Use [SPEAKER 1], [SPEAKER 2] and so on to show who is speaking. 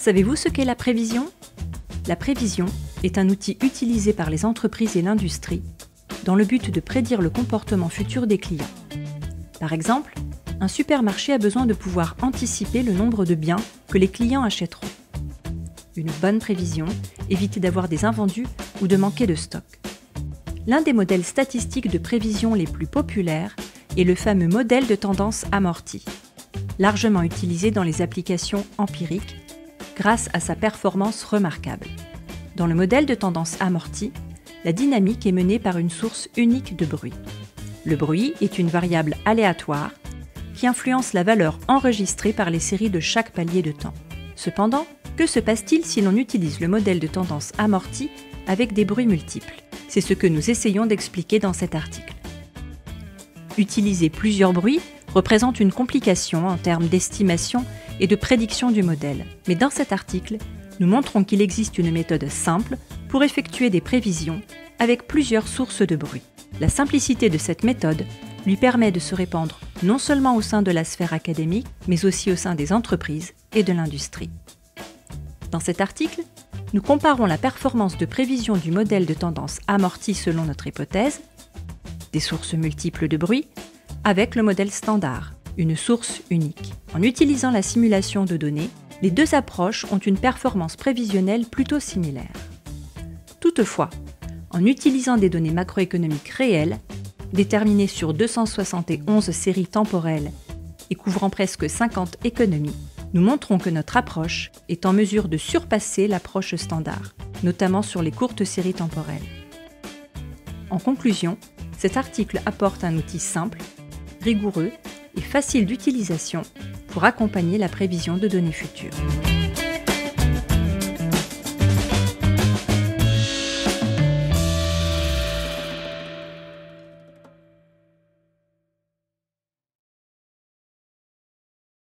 [SPEAKER 1] Savez-vous ce qu'est la prévision ? La prévision est un outil utilisé par les entreprises et l'industrie dans le but de prédire le comportement futur des clients. Par exemple, un supermarché a besoin de pouvoir anticiper le nombre de biens que les clients achèteront. Une bonne prévision évite d'avoir des invendus ou de manquer de stock. L'un des modèles statistiques de prévision les plus populaires est le fameux modèle de tendance amortie, largement utilisé dans les applications empiriques grâce à sa performance remarquable. Dans le modèle de tendance amortie, la dynamique est menée par une source unique de bruit. Le bruit est une variable aléatoire qui influence la valeur enregistrée par les séries de chaque palier de temps. Cependant, que se passe-t-il si l'on utilise le modèle de tendance amortie avec des bruits multiples ? C'est ce que nous essayons d'expliquer dans cet article. Utiliser plusieurs bruits représente une complication en termes d'estimation et de prédiction du modèle. Mais dans cet article, nous montrons qu'il existe une méthode simple pour effectuer des prévisions avec plusieurs sources de bruit. La simplicité de cette méthode lui permet de se répandre non seulement au sein de la sphère académique, mais aussi au sein des entreprises et de l'industrie. Dans cet article, nous comparons la performance de prévision du modèle de tendance amorti selon notre hypothèse, des sources multiples de bruit, avec le modèle standard, une source unique. En utilisant la simulation de données, les deux approches ont une performance prévisionnelle plutôt similaire. Toutefois, en utilisant des données macroéconomiques réelles, déterminées sur 271 séries temporelles et couvrant presque 50 économies, nous montrons que notre approche est en mesure de surpasser l'approche standard, notamment sur les courtes séries temporelles. En conclusion, cet article apporte un outil simple, rigoureux et facile d'utilisation pour accompagner la prévision de données futures.